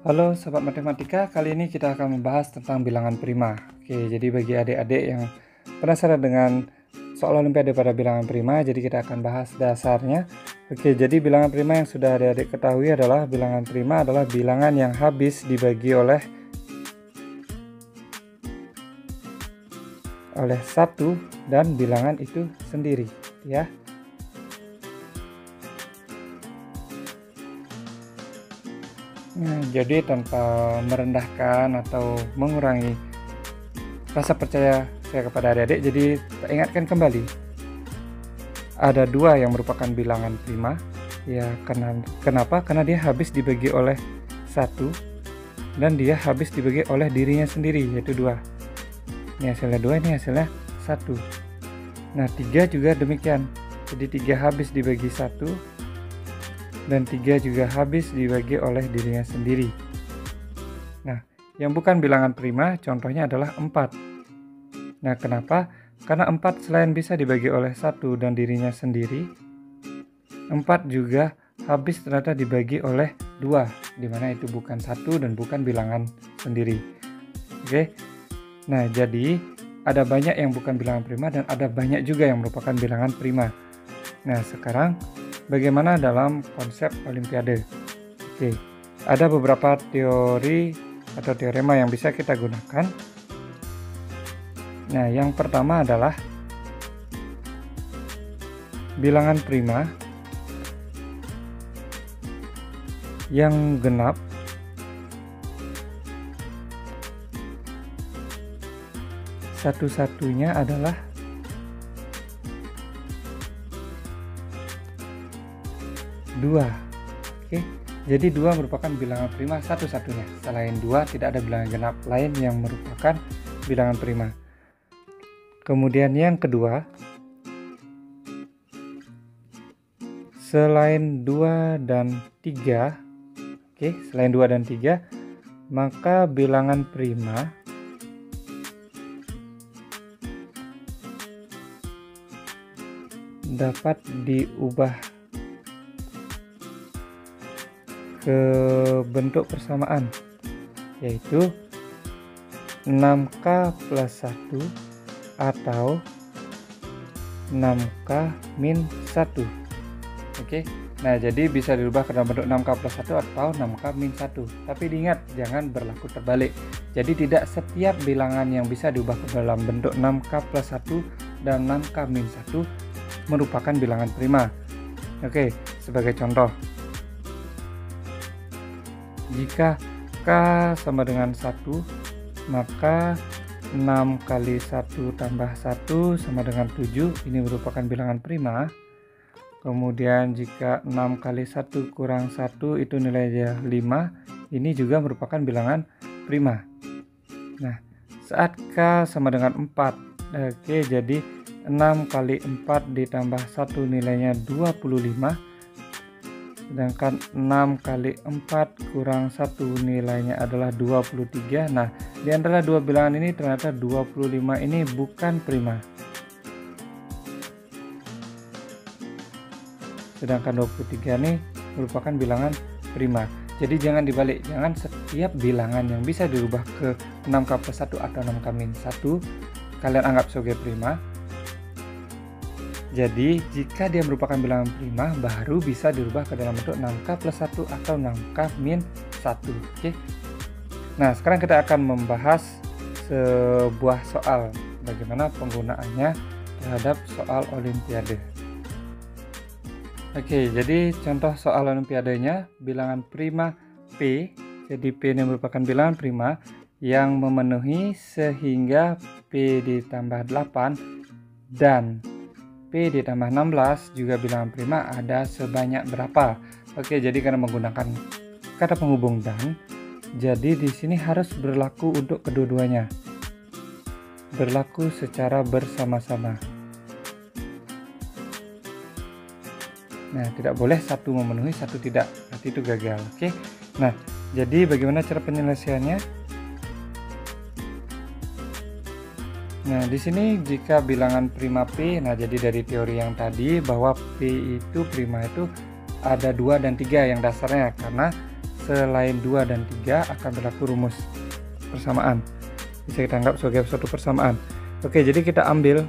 Halo Sobat Matematika, kali ini kita akan membahas tentang bilangan prima. Oke, jadi bagi adik-adik yang penasaran dengan soal olimpiade pada bilangan prima, jadi kita akan bahas dasarnya. Oke, jadi bilangan prima yang sudah adik-adik ketahui adalah bilangan prima adalah bilangan yang habis dibagi oleh satu dan bilangan itu sendiri, ya. Nah, jadi tanpa merendahkan atau mengurangi rasa percaya saya kepada adik-adik, jadi tak ingatkan kembali ada dua yang merupakan bilangan prima, ya. Kenapa? Karena dia habis dibagi oleh satu dan dia habis dibagi oleh dirinya sendiri, yaitu dua. Ini hasilnya dua, ini hasilnya satu. Nah, tiga juga demikian, jadi tiga habis dibagi satu dan 3 juga habis dibagi oleh dirinya sendiri. Nah, yang bukan bilangan prima contohnya adalah 4. Nah, kenapa? Karena 4 selain bisa dibagi oleh 1 dan dirinya sendiri, 4 juga habis ternyata dibagi oleh 2, dimana itu bukan 1 dan bukan bilangan sendiri. Oke. Nah, jadi ada banyak yang bukan bilangan prima dan ada banyak juga yang merupakan bilangan prima. Nah, sekarang bagaimana dalam konsep olimpiade? Oke, ada beberapa teori atau teorema yang bisa kita gunakan. Nah, yang pertama adalah bilangan prima yang genap satu-satunya adalah dua. Oke, jadi 2 merupakan bilangan prima satu-satunya. Selain 2 tidak ada bilangan genap lain yang merupakan bilangan prima. Kemudian yang kedua, selain 2 dan 3, oke, selain 2 dan 3, maka bilangan prima dapat diubah ke bentuk persamaan, yaitu 6K plus 1 atau 6K min 1. Oke, nah jadi bisa dirubah ke dalam bentuk 6K plus 1 atau 6K min 1. Tapi diingat, jangan berlaku terbalik. Jadi tidak setiap bilangan yang bisa diubah ke dalam bentuk 6K plus 1 dan 6K min 1 merupakan bilangan prima. Oke, sebagai contoh, jika K sama dengan 1, maka 6 kali 1 tambah 1 sama dengan 7. Ini merupakan bilangan prima. Kemudian jika 6 kali 1 kurang 1 itu nilainya 5. Ini juga merupakan bilangan prima. Nah, saat K sama dengan 4. Oke, jadi 6 kali 4 ditambah 1 nilainya 25. Sedangkan 6 kali 4 kurang 1 nilainya adalah 23. Nah, di antara dua bilangan ini ternyata 25 ini bukan prima. Sedangkan 23 ini merupakan bilangan prima. Jadi jangan dibalik, jangan setiap bilangan yang bisa dirubah ke 6K plus 1 atau 6K min 1 kalian anggap sebagai prima. Jadi, jika dia merupakan bilangan prima, baru bisa dirubah ke dalam bentuk 6K plus 1 atau 6K min 1. Oke. Nah, sekarang kita akan membahas sebuah soal, bagaimana penggunaannya terhadap soal olimpiade. Oke, jadi contoh soal olimpiadenya, bilangan prima P. Jadi, P ini merupakan bilangan prima yang memenuhi sehingga P ditambah 8 dan P ditambah 16 juga bilangan prima ada sebanyak berapa? Oke, jadi karena menggunakan kata penghubung dan, jadi di sini harus berlaku untuk kedua-duanya. Berlaku secara bersama-sama. Nah, tidak boleh satu memenuhi, satu tidak. Berarti itu gagal. Oke. Nah, jadi bagaimana cara penyelesaiannya? Nah, di sini jika bilangan prima P, nah jadi dari teori yang tadi bahwa P itu prima itu ada 2 dan 3 yang dasarnya, karena selain 2 dan 3 akan berlaku rumus persamaan. Bisa kita anggap sebagai suatu persamaan. Oke, jadi kita ambil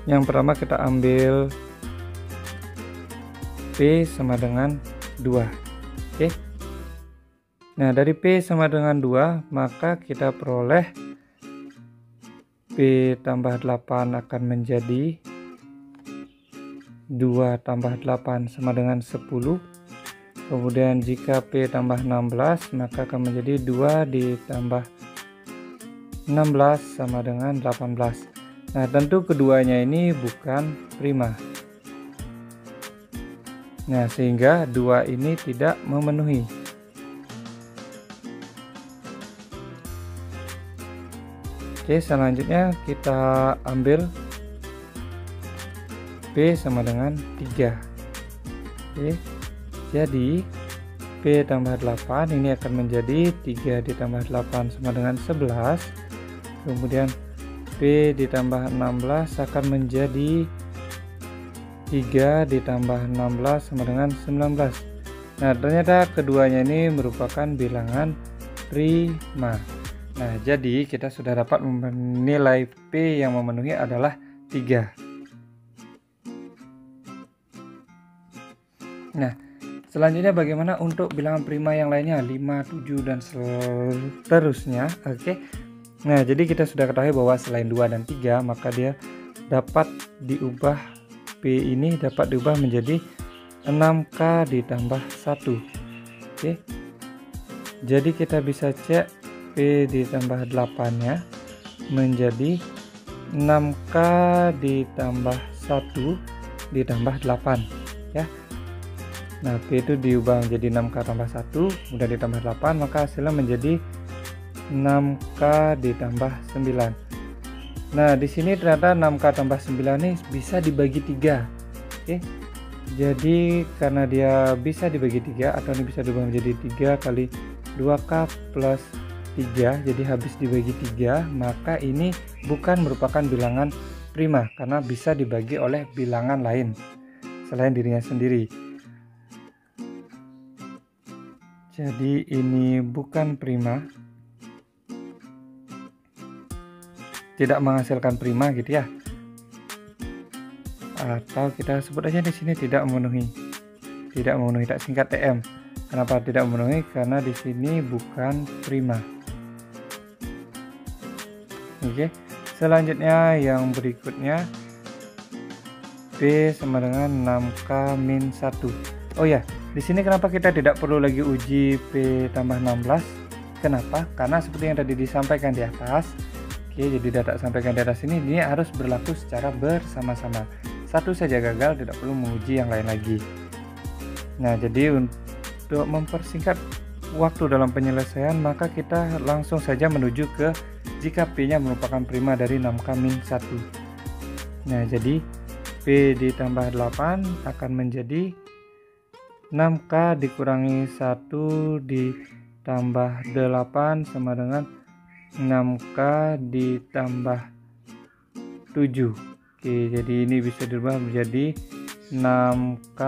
yang pertama, kita ambil P sama dengan 2. Oke. Nah, dari P sama dengan 2, maka kita peroleh P tambah 8 akan menjadi 2 tambah 8 sama dengan 10. Kemudian jika P tambah 16, maka akan menjadi 2 ditambah 16 sama dengan 18. Nah, tentu keduanya ini bukan prima. Nah, sehingga 2 ini tidak memenuhi. Oke, selanjutnya kita ambil P sama dengan 3. Oke, jadi P tambah 8 ini akan menjadi 3 ditambah 8 sama dengan 11. Kemudian P ditambah 16 akan menjadi 3 ditambah 16 sama dengan 19. Nah, ternyata keduanya ini merupakan bilangan prima. Nah, jadi kita sudah dapat menilai P yang memenuhi adalah 3. Nah, selanjutnya bagaimana untuk bilangan prima yang lainnya, 5, 7 dan seterusnya. Oke. Nah, jadi kita sudah ketahui bahwa selain 2 dan 3, maka dia dapat diubah, P ini dapat diubah menjadi 6K ditambah 1. Oke. Jadi kita bisa cek P ditambah 8-nya menjadi 6K ditambah 1 ditambah 8, ya. Nah, P itu diubah menjadi 6K tambah 1, kemudian ditambah 8, maka hasilnya menjadi 6K ditambah 9. Nah, di sini ternyata 6K tambah 9 ini bisa dibagi 3. Oke. Jadi karena dia bisa dibagi 3, atau ini bisa diubah menjadi 3 kali 2K plus 3, jadi habis dibagi 3, maka ini bukan merupakan bilangan prima karena bisa dibagi oleh bilangan lain selain dirinya sendiri. Jadi ini bukan prima, tidak menghasilkan prima gitu ya. Atau kita sebut aja di sini tidak memenuhi. Tidak memenuhi, tak singkat TM. Kenapa tidak memenuhi? Karena di sini bukan prima. Oke. Selanjutnya yang berikutnya P sama dengan 6K min 1. Oh ya, di sini kenapa kita tidak perlu lagi uji P tambah 16? Kenapa? Karena seperti yang tadi disampaikan di atas. Oke, jadi data sampaikan di atas ini harus berlaku secara bersama-sama. Satu saja gagal, tidak perlu menguji yang lain lagi. Nah, jadi untuk mempersingkat waktu dalam penyelesaian, maka kita langsung saja menuju ke jika P-nya merupakan prima dari 6K min 1. Nah, jadi P ditambah 8 akan menjadi 6K dikurangi 1 ditambah 8 sama dengan 6K ditambah 7. Oke, jadi ini bisa dirubah menjadi 6K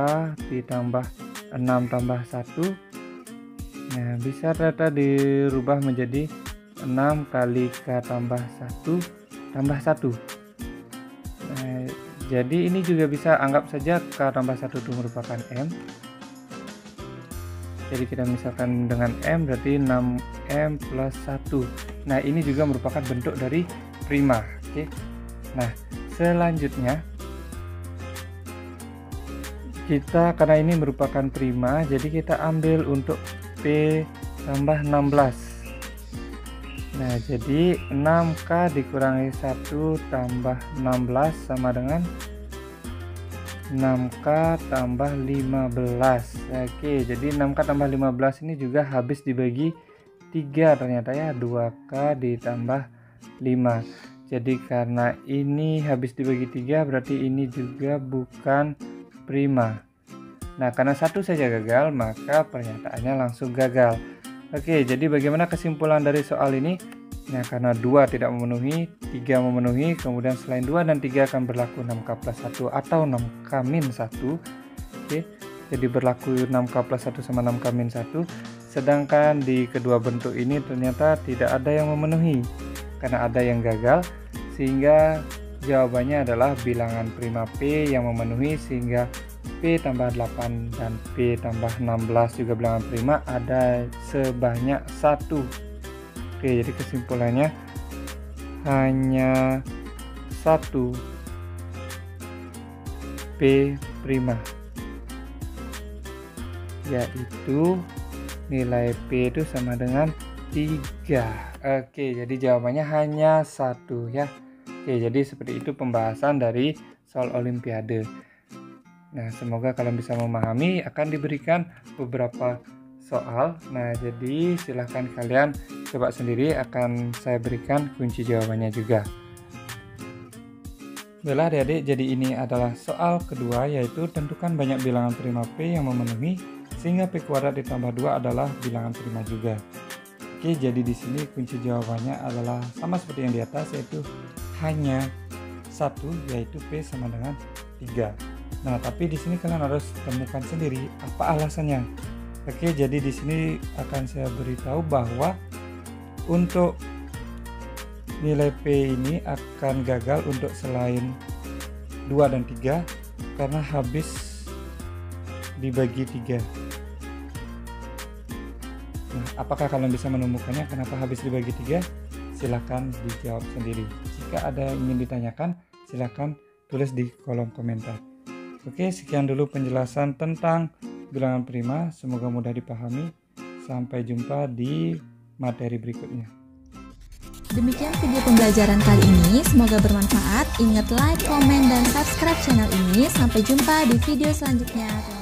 ditambah 6 tambah 1. Nah, bisa ternyata dirubah menjadi 6 kali K tambah 1 tambah 1. Nah, jadi ini juga bisa anggap saja K tambah 1 itu merupakan M. Jadi kita misalkan dengan M berarti 6M plus 1. Nah, ini juga merupakan bentuk dari prima. Oke. Nah, selanjutnya kita, karena ini merupakan prima, jadi kita ambil untuk P tambah 16. Nah, jadi 6K dikurangi 1 tambah 16 sama dengan 6K tambah 15. Oke, jadi 6K tambah 15 ini juga habis dibagi 3 ternyata ya, 2K ditambah 5. Jadi karena ini habis dibagi 3, berarti ini juga bukan prima. Nah, karena satu saja gagal, maka pernyataannya langsung gagal. Oke, jadi bagaimana kesimpulan dari soal ini? Nah, karena 2 tidak memenuhi, 3 memenuhi, kemudian selain 2 dan 3 akan berlaku 6K plus 1 atau 6K min 1. Oke. jadi berlaku 6K plus 1 sama 6K min 1. Sedangkan di kedua bentuk ini ternyata tidak ada yang memenuhi karena ada yang gagal, sehingga jawabannya adalah bilangan prima P yang memenuhi, sehingga P tambah 8 dan P tambah 16 juga bilangan prima ada sebanyak 1. Oke, jadi kesimpulannya hanya 1 P prima, yaitu nilai P itu sama dengan 3. Oke, jadi jawabannya hanya 1 ya. Oke, jadi seperti itu pembahasan dari soal olimpiade. Nah, semoga kalian bisa memahami. Akan diberikan beberapa soal. Nah, jadi silahkan kalian coba sendiri, akan saya berikan kunci jawabannya juga. Baiklah adik-adik, jadi ini adalah soal kedua, yaitu tentukan banyak bilangan prima P yang memenuhi sehingga P kuadrat ditambah 2 adalah bilangan prima juga. Oke, jadi di sini kunci jawabannya adalah sama seperti yang di atas, yaitu hanya 1, yaitu P sama dengan 3. Nah, tapi di sini kalian harus temukan sendiri apa alasannya. Oke, jadi di sini akan saya beritahu bahwa untuk nilai P ini akan gagal untuk selain 2 dan 3 karena habis dibagi 3. Nah, apakah kalian bisa menemukannya kenapa habis dibagi 3? Silahkan dijawab sendiri. Jika ada yang ingin ditanyakan, silahkan tulis di kolom komentar. Oke, sekian dulu penjelasan tentang bilangan prima. Semoga mudah dipahami. Sampai jumpa di materi berikutnya. Demikian video pembelajaran kali ini, semoga bermanfaat. Ingat like, komen, dan subscribe channel ini. Sampai jumpa di video selanjutnya.